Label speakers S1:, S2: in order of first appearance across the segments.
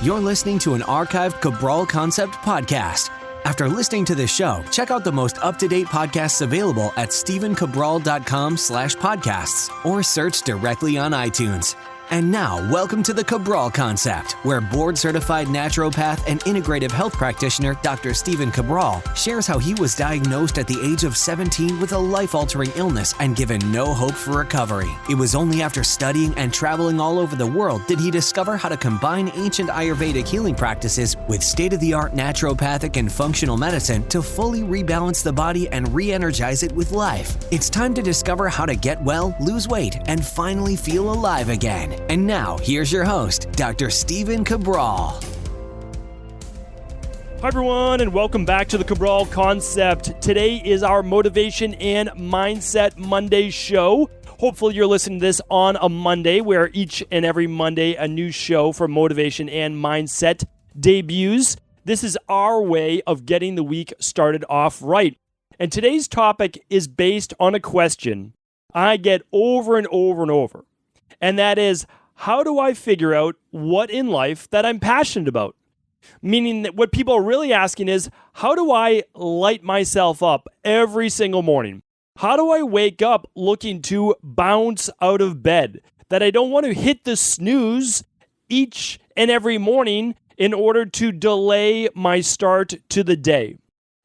S1: You're listening to an archived Cabral Concept podcast. After listening to this show, check out the most up-to-date podcasts available at stephencabral.com/podcasts or search directly on iTunes. And now, welcome to the Cabral Concept, where board-certified naturopath and integrative health practitioner Dr. Stephen Cabral shares how he was diagnosed at the age of 17 with a life-altering illness and given no hope for recovery. It was only after studying and traveling all over the world did he discover how to combine ancient Ayurvedic healing practices with state-of-the-art naturopathic and functional medicine to fully rebalance the body and re-energize it with life. It's time to discover how to get well, lose weight, and finally feel alive again. And now, here's your host, Dr. Stephen Cabral.
S2: Hi everyone, and welcome back to the Cabral Concept. Today is our Motivation and Mindset Monday show. Hopefully you're listening to this on a Monday, where each and every Monday a new show for Motivation and Mindset debuts. This is our way of getting the week started off right. And today's topic is based on a question I get over and over and over. And that is, how do I figure out what in life that I'm passionate about? Meaning that what people are really asking is, how do I light myself up every single morning? How do I wake up looking to bounce out of bed? That I don't want to hit the snooze each and every morning in order to delay my start to the day.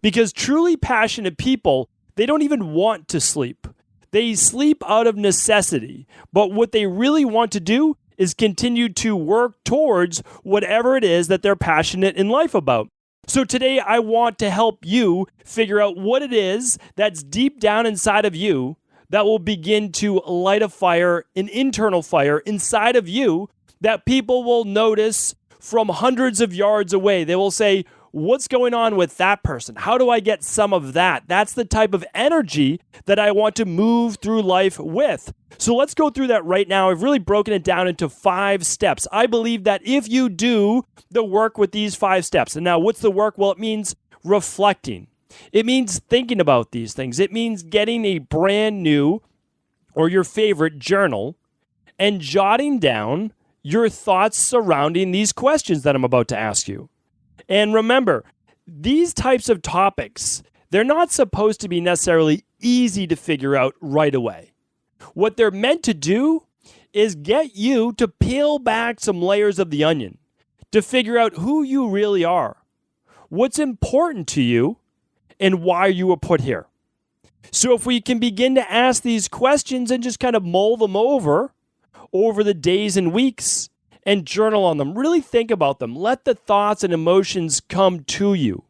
S2: Because truly passionate people, they don't even want to sleep. They sleep out of necessity, but what they really want to do is continue to work towards whatever it is that they're passionate in life about. So today I want to help you figure out what it is that's deep down inside of you that will begin to light a fire, an internal fire inside of you that people will notice from hundreds of yards away. They will say, what's going on with that person? How do I get some of that? That's the type of energy that I want to move through life with. So let's go through that right now. I've really broken it down into 5 steps. I believe that if you do the work with these 5 steps, and now what's the work? Well, it means reflecting. It means thinking about these things. It means getting a brand new or your favorite journal and jotting down your thoughts surrounding these questions that I'm about to ask you. And remember, these types of topics, they're not supposed to be necessarily easy to figure out right away. What they're meant to do is get you to peel back some layers of the onion, to figure out who you really are, what's important to you, and why you were put here. So if we can begin to ask these questions and just kind of mull them over the days and weeks, and journal on them. Really think about them. Let the thoughts and emotions come to you.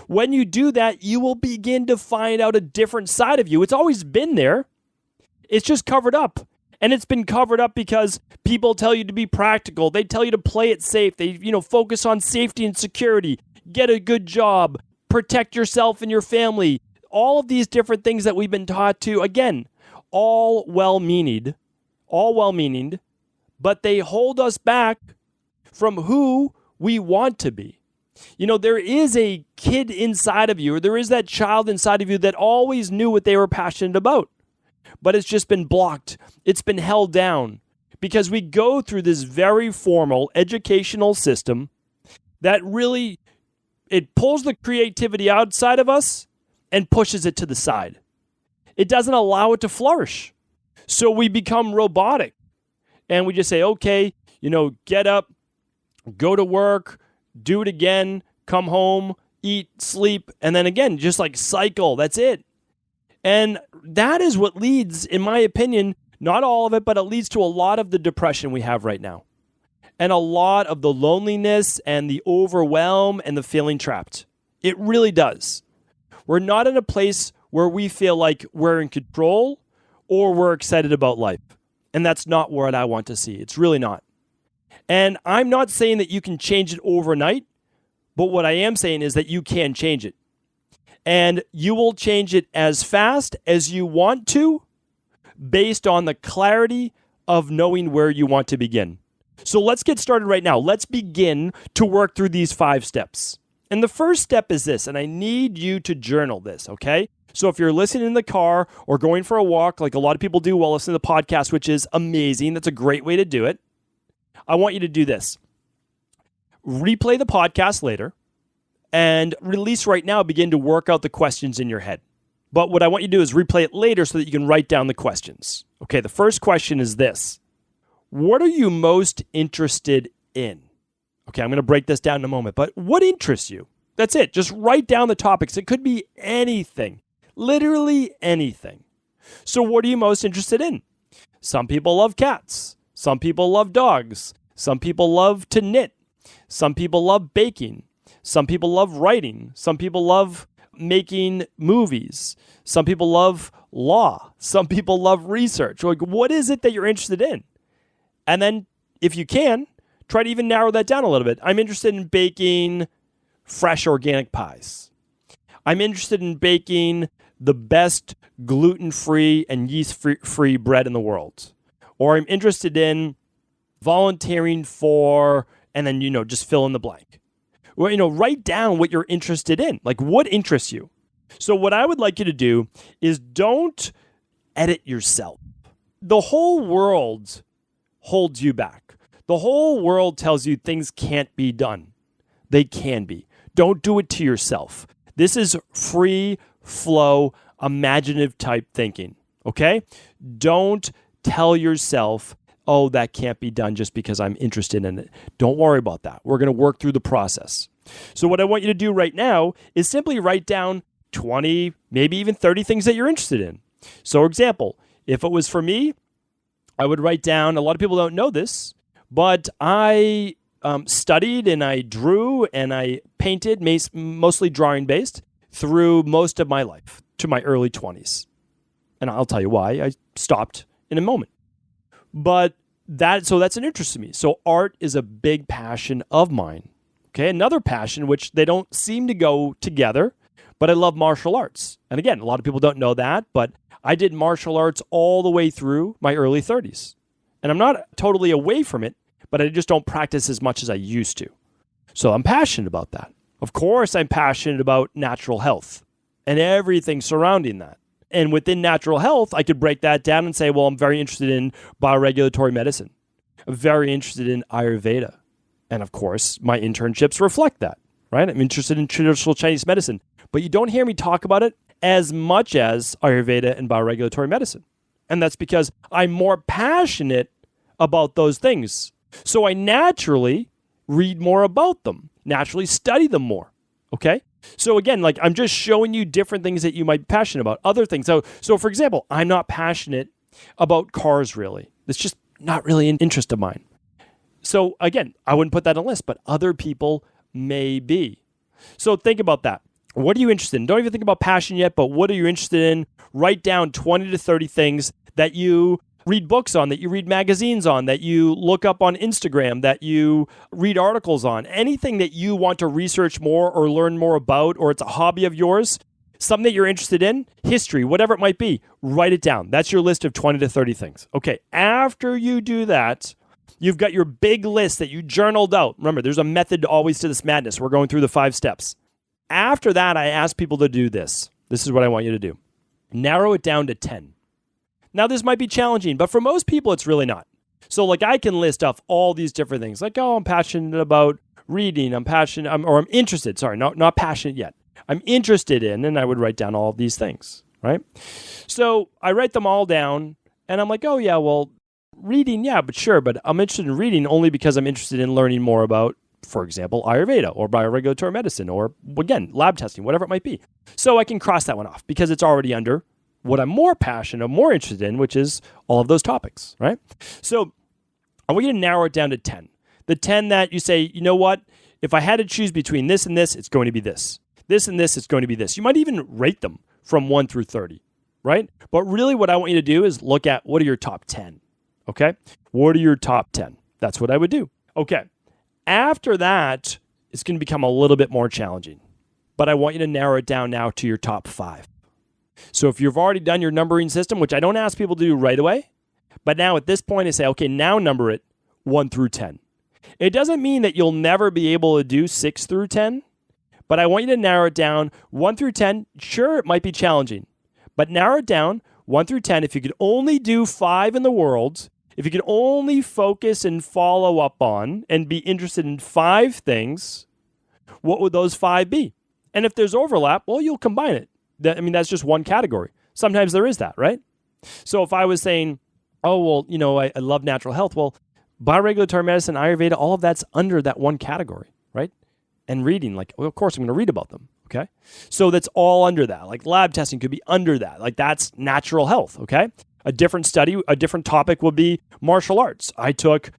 S2: When you do that, you will begin to find out a different side of you. It's always been there. It's just covered up. And it's been covered up because people tell you to be practical. They tell you to play it safe. They, focus on safety and security. Get a good job. Protect yourself and your family. All of these different things that we've been taught to, again, all well-meaning, but they hold us back from who we want to be. There is a kid inside of you, or there is that child inside of you that always knew what they were passionate about, but it's just been blocked. It's been held down because we go through this very formal educational system that really, it pulls the creativity outside of us and pushes it to the side. It doesn't allow it to flourish. So we become robotic. And we just say, okay, get up, go to work, do it again, come home, eat, sleep, and then again, just like cycle. That's it. And that is what leads, in my opinion, not all of it, but it leads to a lot of the depression we have right now. And a lot of the loneliness and the overwhelm and the feeling trapped. It really does. We're not in a place where we feel like we're in control or we're excited about life. And that's not what I want to see. It's really not. And I'm not saying that you can change it overnight, but what I am saying is that you can change it. And you will change it as fast as you want to based on the clarity of knowing where you want to begin. So let's get started right now. Let's begin to work through these 5 steps. And the first step is this, and I need you to journal this, okay? So if you're listening in the car or going for a walk, like a lot of people do while listening to the podcast, which is amazing, that's a great way to do it, I want you to do this. replay the podcast later, and release right now, begin to work out the questions in your head. But what I want you to do is replay it later so that you can write down the questions. Okay, the first question is this. What are you most interested in? Okay, I'm going to break this down in a moment, but what interests you? That's it. Just write down the topics. It could be anything, literally anything. So what are you most interested in? Some people love cats. Some people love dogs. Some people love to knit. Some people love baking. Some people love writing. Some people love making movies. Some people love law. Some people love research. Like, what is it that you're interested in? And then, if you can, try to even narrow that down a little bit. I'm interested in baking fresh organic pies. I'm interested in baking the best gluten-free and yeast-free bread in the world. Or I'm interested in volunteering for, and then, just fill in the blank. Well, write down what you're interested in. Like, what interests you? So what I would like you to do is don't edit yourself. The whole world holds you back. The whole world tells you things can't be done. They can be. Don't do it to yourself. This is free flow, imaginative type thinking, okay? Don't tell yourself, oh, that can't be done just because I'm interested in it. Don't worry about that. We're going to work through the process. So what I want you to do right now is simply write down 20, maybe even 30 things that you're interested in. So, example, if it was for me, I would write down, a lot of people don't know this, but I studied and I drew and I painted, mostly drawing based, through most of my life to my early 20s. And I'll tell you why. I stopped in a moment. But that's an interest to me. So art is a big passion of mine. Okay, another passion, which they don't seem to go together, but I love martial arts. And again, a lot of people don't know that, but I did martial arts all the way through my early 30s. And I'm not totally away from it, but I just don't practice as much as I used to. So I'm passionate about that. Of course, I'm passionate about natural health and everything surrounding that. And within natural health, I could break that down and say, well, I'm very interested in bioregulatory medicine. I'm very interested in Ayurveda. And of course, my internships reflect that, right? I'm interested in traditional Chinese medicine. But you don't hear me talk about it as much as Ayurveda and bioregulatory medicine. And that's because I'm more passionate about those things. So I naturally read more about them, naturally study them more, okay? So again, like I'm just showing you different things that you might be passionate about, other things. So for example, I'm not passionate about cars really. It's just not really an interest of mine. So again, I wouldn't put that on a list, but other people may be. So think about that. What are you interested in? Don't even think about passion yet, but what are you interested in? Write down 20 to 30 things that you read books on, that you read magazines on, that you look up on Instagram, that you read articles on, anything that you want to research more or learn more about, or it's a hobby of yours, something that you're interested in, history, whatever it might be, write it down. That's your list of 20 to 30 things. Okay, after you do that, you've got your big list that you journaled out. Remember, there's a method always to this madness. We're going through the 5 steps. After that, I ask people to do this. This is what I want you to do. Narrow it down to 10. Now, this might be challenging, but for most people, it's really not. So, like, I can list off all these different things. Like, oh, I'm passionate about reading. I'm interested. Sorry, not passionate yet. I'm interested in, and I would write down all of these things, right? So I write them all down, and I'm like, oh, yeah, well, reading, yeah, but sure. But I'm interested in reading only because I'm interested in learning more about, for example, Ayurveda or bioregulatory medicine or, again, lab testing, whatever it might be. So I can cross that one off because it's already under what I'm more passionate, more interested in, which is all of those topics, right? So I want you to narrow it down to 10. The 10 that you say, you know what? If I had to choose between this and this, it's going to be this. This and this, it's going to be this. You might even rate them from 1 through 30, right? But really what I want you to do is look at what are your top 10, okay? What are your top 10? That's what I would do. Okay. After that, it's going to become a little bit more challenging. But I want you to narrow it down now to your top 5. So if you've already done your numbering system, which I don't ask people to do right away, but now at this point I say, okay, now number it 1 through 10. It doesn't mean that you'll never be able to do 6 through 10, but I want you to narrow it down 1 through 10. Sure, it might be challenging, but narrow it down 1 through 10. If you could only do 5 in the world, If you can only focus and follow up on and be interested in 5 things, what would those 5 be? And if there's overlap, well, you'll combine it. That's just one category. Sometimes there is that, right? So if I was saying, oh, well, I love natural health. Well, bioregulatory medicine, Ayurveda, all of that's under that one category, right? And reading, of course I'm going to read about them, okay? So that's all under that. Like lab testing could be under that. Like that's natural health, okay? A different study, a different topic would be martial arts. I took,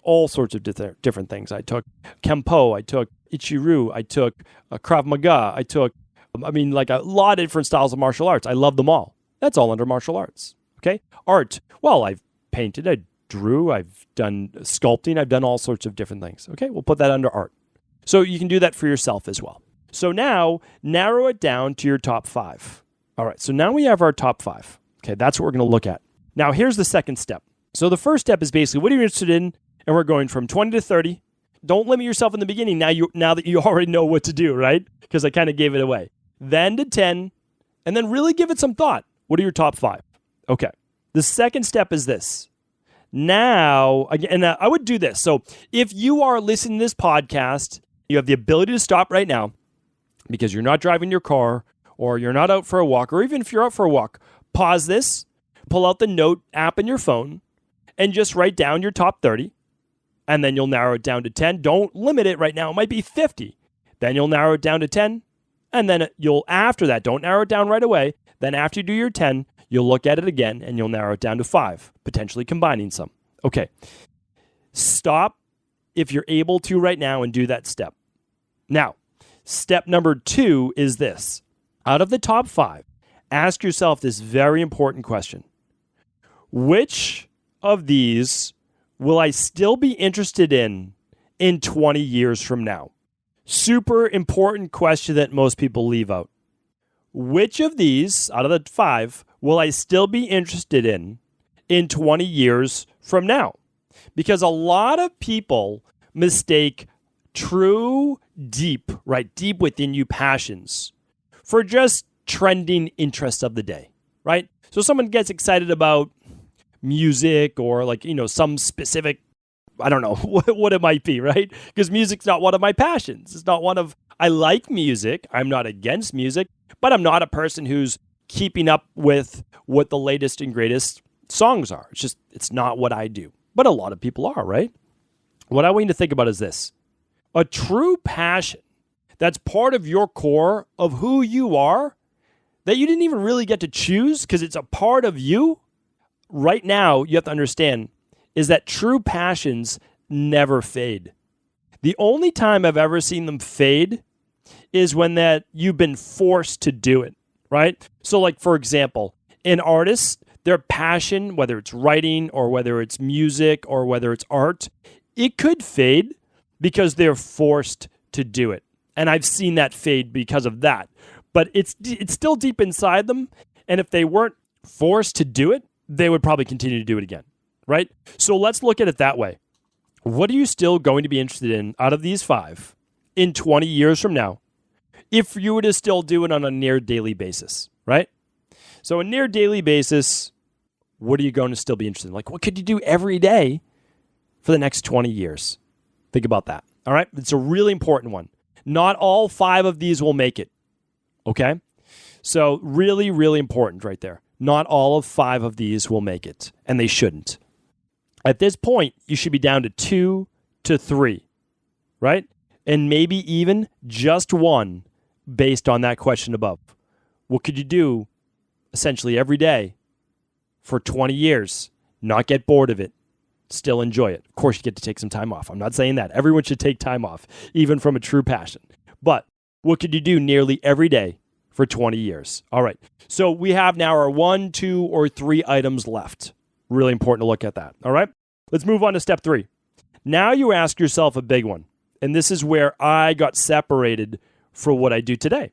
S2: all sorts of different things. I took Kempo, I took Ichiru, I took Krav Maga, I took, a lot of different styles of martial arts. I love them all. That's all under martial arts, okay? Art, well, I've painted, I drew, I've done sculpting, I've done all sorts of different things, okay? We'll put that under art. So you can do that for yourself as well. So now, narrow it down to your top 5. All right, so now we have our top 5. Okay, that's what we're going to look at. Now, here's the second step. So the first step is basically what are you interested in? And we're going from 20 to 30. Don't limit yourself in the beginning now that you already know what to do, right? Because I kind of gave it away. Then to 10, and then really give it some thought. What are your top 5? Okay. The second step is this. Now, and I would do this. So if you are listening to this podcast, you have the ability to stop right now because you're not driving your car or you're not out for a walk, or even if you're out for a walk, pause this, pull out the note app in your phone, and just write down your top 30, and then you'll narrow it down to 10. Don't limit it right now. It might be 50. Then you'll narrow it down to 10, and then after that, don't narrow it down right away. Then after you do your 10, you'll look at it again, and you'll narrow it down to 5, potentially combining some. Okay. Stop if you're able to right now and do that step. Now, step number 2 is this. Out of the top 5, ask yourself this very important question. Which of these will I still be interested in 20 years from now? Super important question that most people leave out. Which of these, out of the 5, will I still be interested in 20 years from now? Because a lot of people mistake true, deep within you passions for just trending interests of the day, right? So someone gets excited about music or some specific, I don't know what it might be, right? Because music's not one of my passions. It's not one of, I like music. I'm not against music, but I'm not a person who's keeping up with what the latest and greatest songs are. It's not what I do. But a lot of people are, right? What I want you to think about is this. A true passion that's part of your core of who you are, that you didn't even really get to choose because it's a part of you. Right now, you have to understand is that true passions never fade. The only time I've ever seen them fade is when you've been forced to do it, right? So for example, an artist, their passion, whether it's writing or whether it's music or whether it's art, it could fade because they're forced to do it. And I've seen that fade because of that. But it's still deep inside them. And if they weren't forced to do it, they would probably continue to do it again, right? So let's look at it that way. What are you still going to be interested in out of these 5 in 20 years from now if you were to still do it on a near daily basis, right? So a near daily basis, what are you going to still be interested in? What could you do every day for the next 20 years? Think about that, all right? It's a really important one. Not all 5 of these will make it, okay? So really, really important right there. Not all of 5 of these will make it, and they shouldn't. At this point, you should be down to 2 to 3, right? And maybe even just 1 based on that question above. What could you do essentially every day for 20 years, not get bored of it, still enjoy it? Of course, you get to take some time off. I'm not saying that. Everyone should take time off, even from a true passion. But what could you do nearly every day for 20 years? All right. So we have now our 1, 2, or 3 items left. Really important to look at that. All right. Let's move on to step 3. Now you ask yourself a big one. And this is where I got separated for what I do today.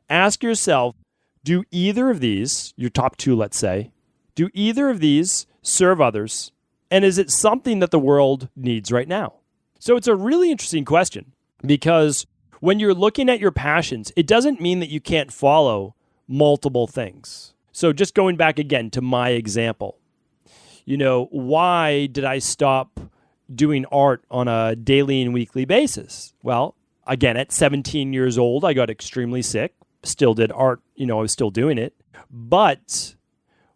S2: Ask yourself, do either of these, your top 2, let's say, do either of these serve others? And is it something that the world needs right now? So it's a really interesting question because when you're looking at your passions, it doesn't mean that you can't follow multiple things. So just going back again to my example, why did I stop doing art on a daily and weekly basis? Well, again, at 17 years old, I got extremely sick, still did art, I was still doing it. But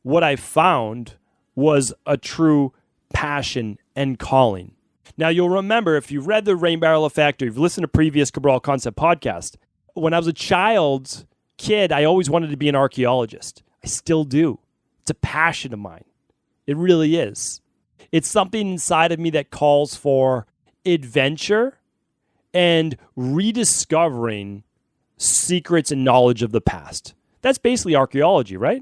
S2: what I found was a true passion and calling. Now, you'll remember if you've read The Rain Barrel Effect or you've listened to previous Cabral Concept podcast, when I was a kid, I always wanted to be an archaeologist. I still do. It's a passion of mine. It really is. It's something inside of me that calls for adventure and rediscovering secrets and knowledge of the past. That's basically archaeology, right?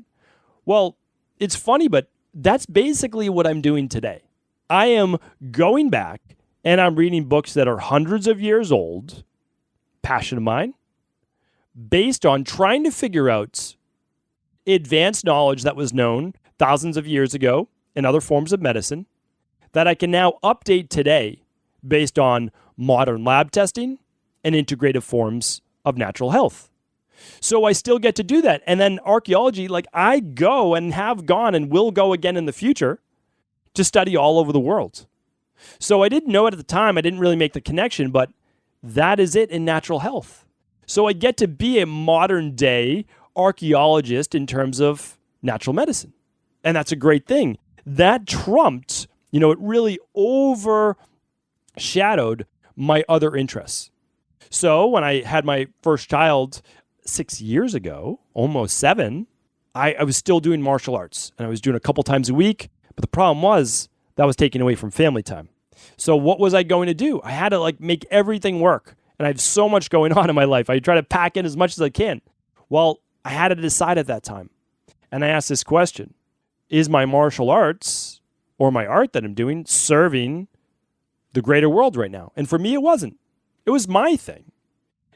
S2: Well, it's funny, but that's basically what I'm doing today. I am going back and I'm reading books that are hundreds of years old, passion of mine, based on trying to figure out advanced knowledge that was known thousands of years ago in other forms of medicine that I can now update today based on modern lab testing and integrative forms of natural health. So I still get to do that. And then archaeology, I go and have gone and will go again in the future to study all over the world. So I didn't know it at the time. I didn't really make the connection, but that is it in natural health. So I get to be a modern day archaeologist in terms of natural medicine. And that's a great thing. That trumped, it really overshadowed my other interests. So when I had my first child 6 years ago, almost 7, I was still doing martial arts. And I was doing a couple times a week. But the problem was that was taken away from family time. So what was I going to do? I had to make everything work. And I have so much going on in my life. I try to pack in as much as I can. Well, I had to decide at that time. And I asked this question: is my martial arts or my art that I'm doing serving the greater world right now? And for me, it wasn't. It was my thing.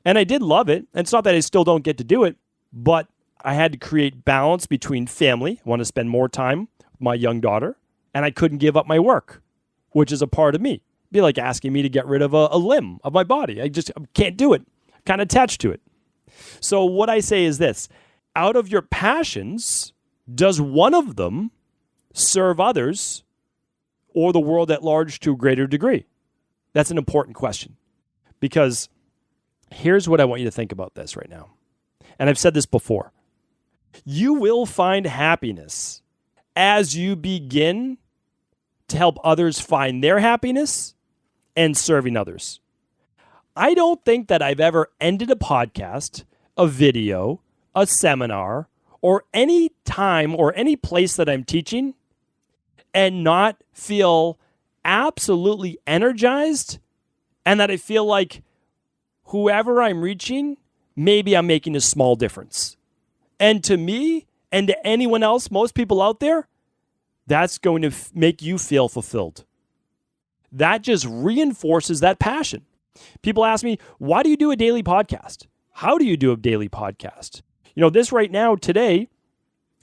S2: And I did love it. And it's not that I still don't get to do it, but I had to create balance between family. I want to spend more time with my young daughter, and I couldn't give up my work, which is a part of me. It'd be like asking me to get rid of a limb of my body. I can't do it. I'm kind of attached to it. So what I say is this: out of your passions, does one of them serve others or the world at large to a greater degree? That's an important question, because here's what I want you to think about this right now. And I've said this before. You will find happiness as you begin to help others find their happiness and serving others. I don't think that I've ever ended a podcast, a video, a seminar, or any time or any place that I'm teaching and not feel absolutely energized, and that I feel like whoever I'm reaching, maybe I'm making a small difference. And to me and to anyone else, most people out there, that's going to make you feel fulfilled. That just reinforces that passion. People ask me, why do you do a daily podcast? How do you do a daily podcast? This right now, today,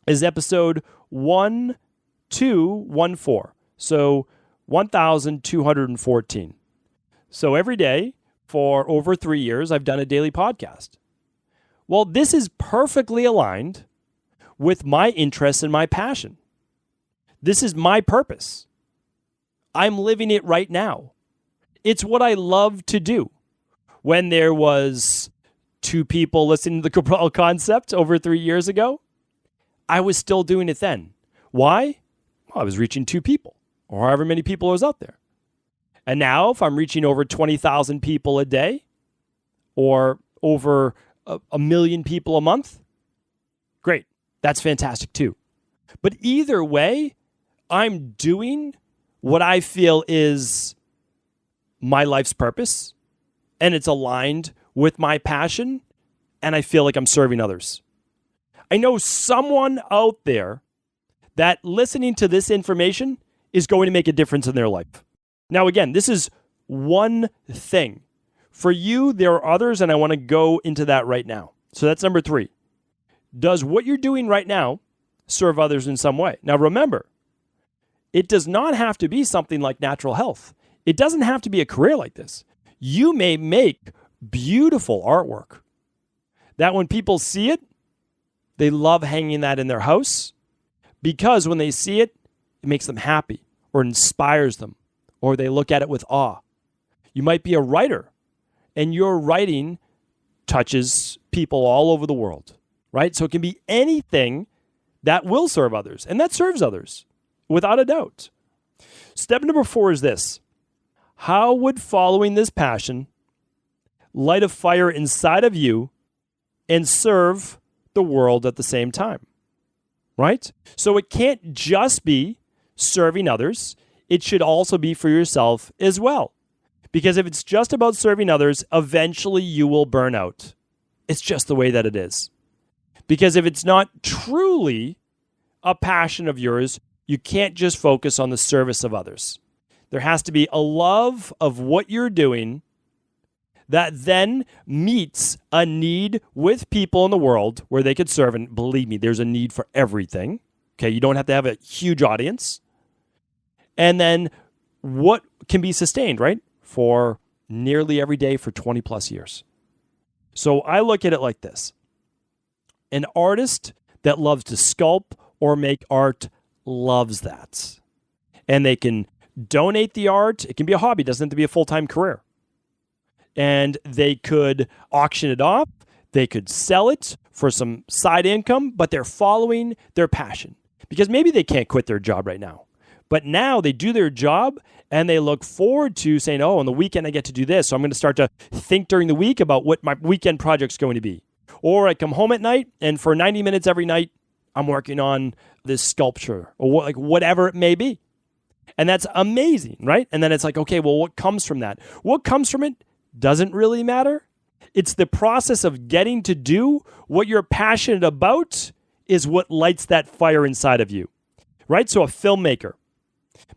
S2: is episode 1214. So 1214. So every day for over 3 years, I've done a daily podcast. Well, this is perfectly aligned with my interests and my passion. This is my purpose. I'm living it right now. It's what I love to do. When there was 2 people listening to the Cabral Concept over 3 years ago, I was still doing it then. Why? Well, I was reaching 2 people, or however many people was out there. And now, if I'm reaching over 20,000 people a day, or over a million people a month, great. That's fantastic too. But either way, I'm doing what I feel is my life's purpose, and it's aligned with my passion, and I feel like I'm serving others. I know someone out there that listening to this information is going to make a difference in their life. Now, again, this is one thing. For you, there are others, and I want to go into that right now. So that's number 3. Does what you're doing right now serve others in some way? Now, remember, it does not have to be something like natural health. It doesn't have to be a career like this. You may make beautiful artwork that when people see it, they love hanging that in their house, because when they see it, it makes them happy or inspires them, or they look at it with awe. You might be a writer, and your writing touches people all over the world, right? So it can be anything that will serve others, and that serves others, without a doubt. Step number 4 is this. How would following this passion light a fire inside of you and serve the world at the same time, right? So it can't just be serving others. It should also be for yourself as well. Because if it's just about serving others, eventually you will burn out. It's just the way that it is. Because if it's not truly a passion of yours, you can't just focus on the service of others. There has to be a love of what you're doing that then meets a need with people in the world where they could serve. And believe me, there's a need for everything. Okay, you don't have to have a huge audience. And then what can be sustained, right? For nearly every day for 20 plus years. So I look at it like this. An artist that loves to sculpt or make art loves that. And they can donate the art. It can be a hobby. It doesn't have to be a full-time career. And they could auction it off. They could sell it for some side income, but they're following their passion. Because maybe they can't quit their job right now. But now they do their job and they look forward to saying, oh, on the weekend I get to do this. So I'm going to start to think during the week about what my weekend project's going to be. Or I come home at night and for 90 minutes every night, I'm working on this sculpture or whatever it may be. And that's amazing, right? And then it's like, okay, well, what comes from that? What comes from it doesn't really matter. It's the process of getting to do what you're passionate about is what lights that fire inside of you, right? So a filmmaker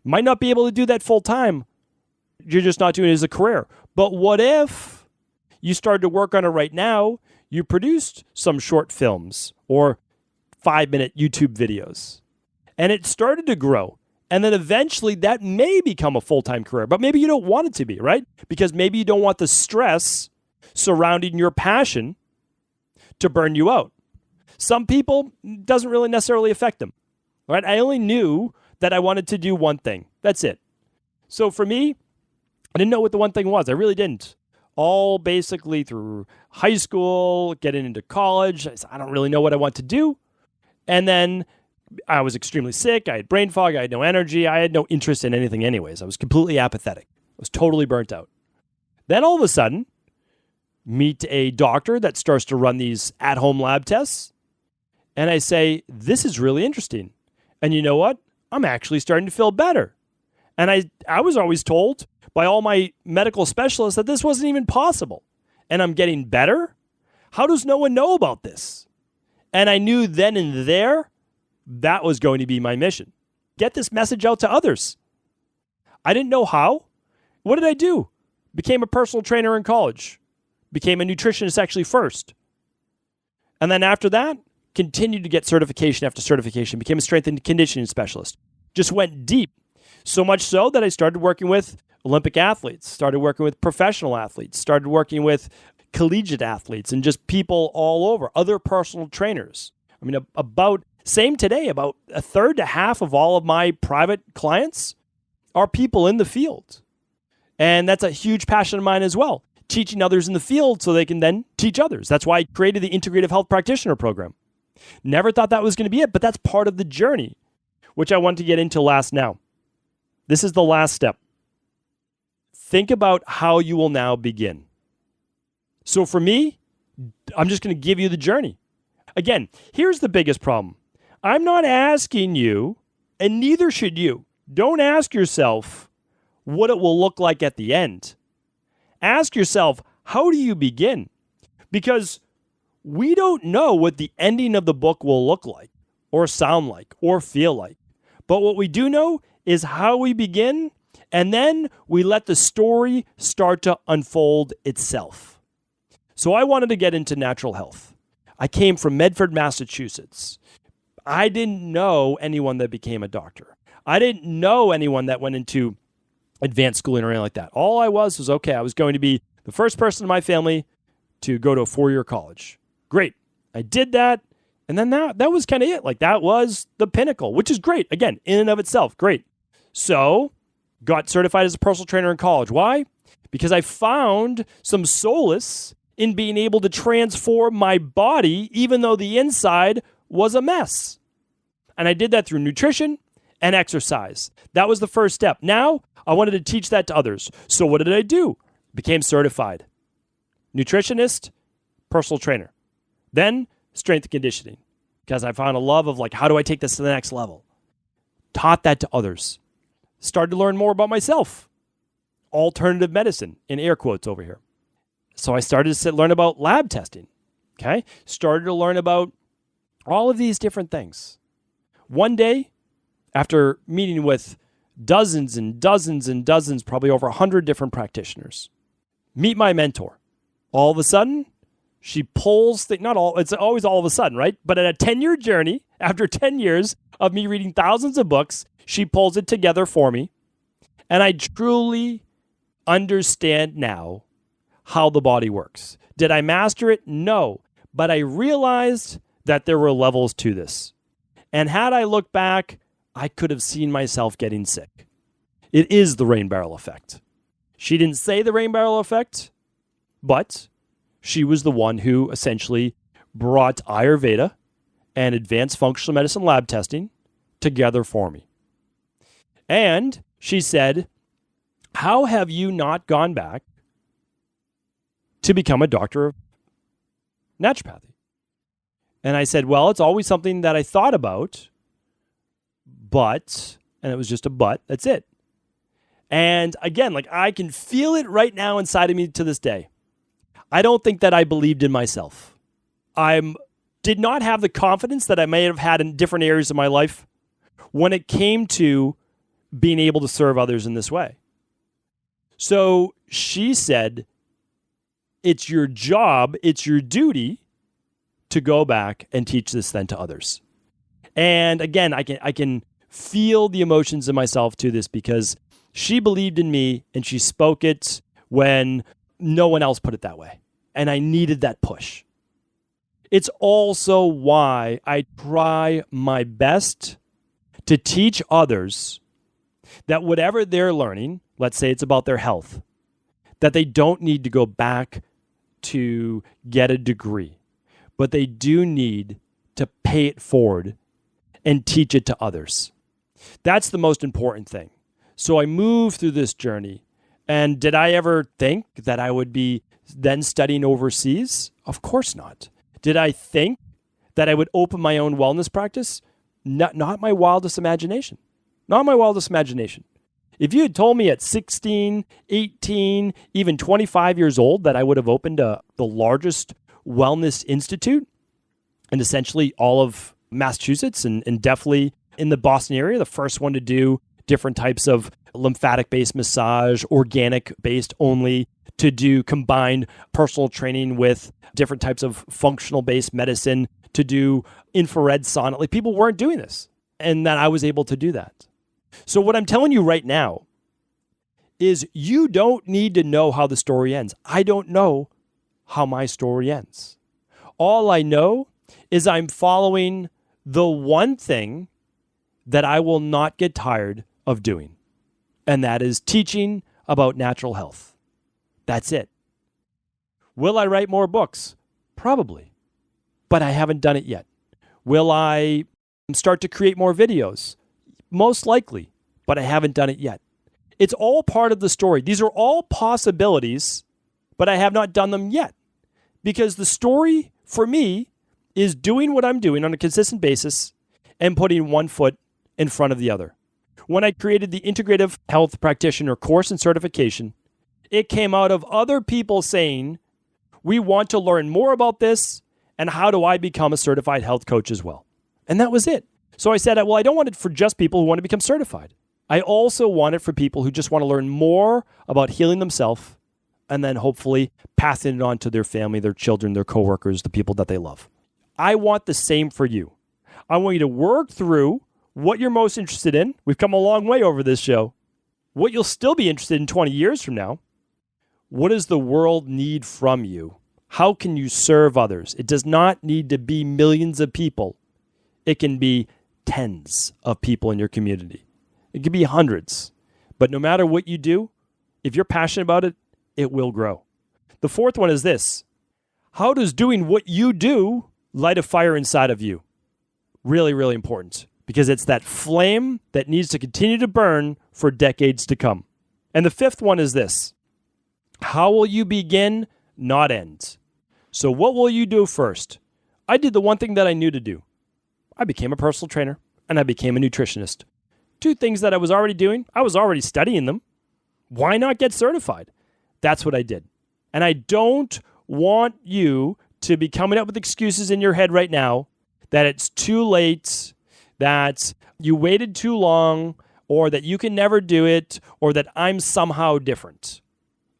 S2: might not be able to do that full time. You're just not doing it as a career. But what if you started to work on it right now? You produced some short films or 5-minute YouTube videos, and it started to grow. And then eventually that may become a full-time career, but maybe you don't want it to be, right? Because maybe you don't want the stress surrounding your passion to burn you out. Some people, it doesn't really necessarily affect them, right? I only knew that I wanted to do one thing. That's it. So for me, I didn't know what the one thing was. I really didn't. All basically through high school, getting into college, I said, I don't really know what I want to do. And then I was extremely sick. I had brain fog. I had no energy. I had no interest in anything anyways. I was completely apathetic. I was totally burnt out. Then all of a sudden, meet a doctor that starts to run these at-home lab tests. And I say, this is really interesting. And you know what? I'm actually starting to feel better. And I was always told by all my medical specialists that this wasn't even possible. And I'm getting better? How does no one know about this? And I knew then and there, that was going to be my mission. Get this message out to others. I didn't know how. What did I do? Became a personal trainer in college. Became a nutritionist actually first. And then after that, continued to get certification after certification. Became a strength and conditioning specialist. Just went deep. So much so that I started working with Olympic athletes, started working with professional athletes, started working with collegiate athletes and just people all over, other personal trainers. I mean, same today, about a third to half of all of my private clients are people in the field. And that's a huge passion of mine as well, teaching others in the field so they can then teach others. That's why I created the Integrative Health Practitioner Program. Never thought that was going to be it, but that's part of the journey, which I want to get into last now. This is the last step. Think about how you will now begin. So for me, I'm just going to give you the journey. Again, here's the biggest problem. I'm not asking you, and neither should you. Don't ask yourself what it will look like at the end. Ask yourself, how do you begin? Because we don't know what the ending of the book will look like, or sound like, or feel like. But what we do know is how we begin, and then we let the story start to unfold itself. So I wanted to get into natural health. I came from Medford, Massachusetts. I didn't know anyone that became a doctor. I didn't know anyone that went into advanced schooling or anything like that. All I was okay, I was going to be the first person in my family to go to a 4-year college. Great. I did that, And then that was kind of it. Like that was the pinnacle, which is great. Again, in and of itself, great. So got certified as a personal trainer in college. Why? Because I found some solace in being able to transform my body, even though the inside was a mess. And I did that through nutrition and exercise. That was the first step. Now, I wanted to teach that to others. So what did I do? Became certified. Nutritionist, personal trainer. Then strength and conditioning, because I found a love of like, how do I take this to the next level? Taught that to others. Started to learn more about myself. Alternative medicine, in air quotes over here. So I started to learn about lab testing. Okay? Started to learn about all of these different things. One day, after meeting with dozens and dozens and dozens, probably over 100 different practitioners, meet my mentor. All of a sudden, she pulls, it's always all of a sudden, right? But at a 10-year journey, after 10 years of me reading thousands of books, she pulls it together for me. And I truly understand now how the body works. Did I master it? No. But I realized that there were levels to this. And had I looked back, I could have seen myself getting sick. It is the rain barrel effect. She didn't say the rain barrel effect, but she was the one who essentially brought Ayurveda and advanced functional medicine lab testing together for me. And she said, how have you not gone back to become a doctor of naturopathy? And I said, well, it's always something that I thought about, but, and it was just a but, that's it. And again, like I can feel it right now inside of me to this day. I don't think that I believed in myself. I did not have the confidence that I may have had in different areas of my life when it came to being able to serve others in this way. So she said, it's your job, it's your duty to go back and teach this then to others. And again, I can feel the emotions in myself to this because she believed in me and she spoke it when no one else put it that way. And I needed that push. It's also why I try my best to teach others that whatever they're learning, let's say it's about their health, that they don't need to go back to get a degree, but they do need to pay it forward and teach it to others. That's the most important thing. So I moved through this journey. And did I ever think that I would be then studying overseas? Of course not. Did I think that I would open my own wellness practice? Not my wildest imagination. Not my wildest imagination. If you had told me at 16, 18, even 25 years old that I would have opened the largest wellness institute in essentially all of Massachusetts and definitely in the Boston area, the first one to do different types of lymphatic-based massage, organic-based only, to do combined personal training with different types of functional-based medicine, to do infrared sauna. Like people weren't doing this, and that I was able to do that. So what I'm telling you right now is you don't need to know how the story ends. I don't know how my story ends. All I know is I'm following the one thing that I will not get tired of doing, and that is teaching about natural health. That's it. Will I write more books? Probably, but I haven't done it yet. Will I start to create more videos? Most likely, but I haven't done it yet. It's all part of the story. These are all possibilities, but I have not done them yet, because the story for me is doing what I'm doing on a consistent basis and putting one foot in front of the other. When I created the Integrative Health Practitioner course and certification, it came out of other people saying, we want to learn more about this, and how do I become a certified health coach as well? And that was it. So I said, well, I don't want it for just people who want to become certified. I also want it for people who just want to learn more about healing themselves and then hopefully passing it on to their family, their children, their coworkers, the people that they love. I want the same for you. I want you to work through what you're most interested in. We've come a long way over this show. What you'll still be interested in 20 years from now. What does the world need from you? How can you serve others? It does not need to be millions of people. It can be tens of people in your community. It can be hundreds. But no matter what you do, if you're passionate about it, it will grow. The fourth one is this. How does doing what you do light a fire inside of you? Really, really important, because it's that flame that needs to continue to burn for decades to come. And the fifth one is this. How will you begin, not end? So what will you do first? I did the one thing that I knew to do. I became a personal trainer and I became a nutritionist. Two things that I was already doing. I was already studying them. Why not get certified? That's what I did. And I don't want you to be coming up with excuses in your head right now that it's too late, that you waited too long, or that you can never do it, or that I'm somehow different.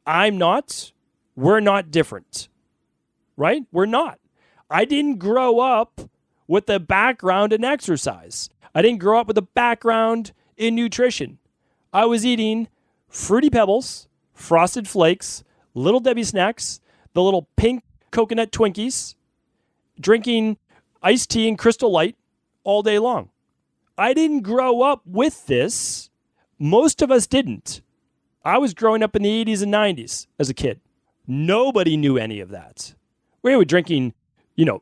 S2: I'm not. We're not different. Right? We're not. I didn't grow up with a background in exercise. I didn't grow up with a background in nutrition. I was eating Fruity Pebbles, Frosted Flakes, Little Debbie snacks, the little pink coconut Twinkies, drinking iced tea and Crystal Light all day long. I didn't grow up with this. Most of us didn't. I was growing up in the 80s and 90s as a kid. Nobody knew any of that. We were drinking,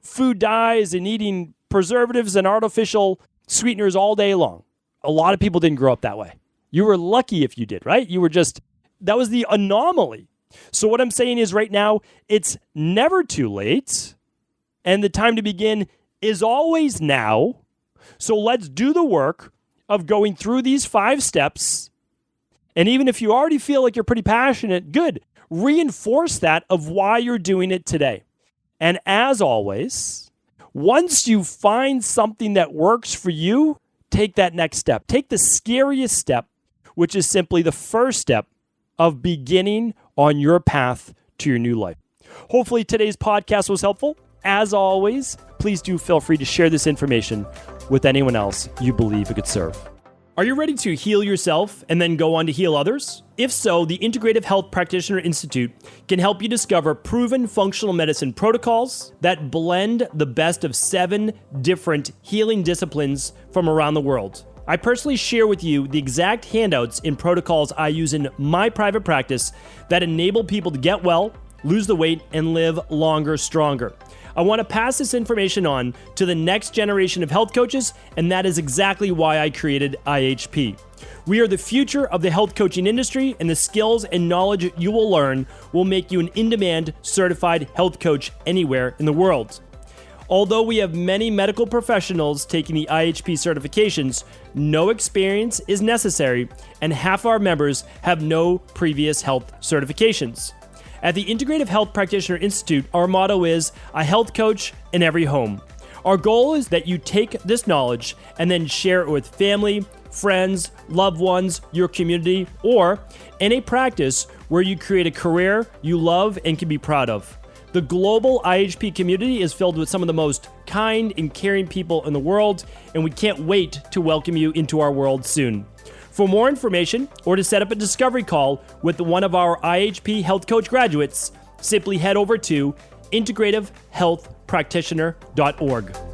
S2: food dyes and eating preservatives and artificial sweeteners all day long. A lot of people didn't grow up that way. You were lucky if you did, right? That was the anomaly. So what I'm saying is right now, it's never too late. And the time to begin is always now. So let's do the work of going through these 5 steps. And even if you already feel like you're pretty passionate, good. Reinforce that of why you're doing it today. And as always, once you find something that works for you, take that next step. Take the scariest step, which is simply the first step of beginning on your path to your new life. Hopefully today's podcast was helpful. As always, please do feel free to share this information with anyone else you believe it could serve. Are you ready to heal yourself and then go on to heal others? If so, the Integrative Health Practitioner Institute can help you discover proven functional medicine protocols that blend the best of 7 different healing disciplines from around the world. I personally share with you the exact handouts and protocols I use in my private practice that enable people to get well, lose the weight, and live longer, stronger. I want to pass this information on to the next generation of health coaches, and that is exactly why I created IHP. We are the future of the health coaching industry, and the skills and knowledge you will learn will make you an in-demand certified health coach anywhere in the world. Although we have many medical professionals taking the IHP certifications, no experience is necessary, and half our members have no previous health certifications. At the Integrative Health Practitioner Institute, our motto is a health coach in every home. Our goal is that you take this knowledge and then share it with family, friends, loved ones, your community, or in a practice where you create a career you love and can be proud of. The global IHP community is filled with some of the most kind and caring people in the world, and we can't wait to welcome you into our world soon. For more information or to set up a discovery call with one of our IHP Health Coach graduates, simply head over to integrativehealthpractitioner.org.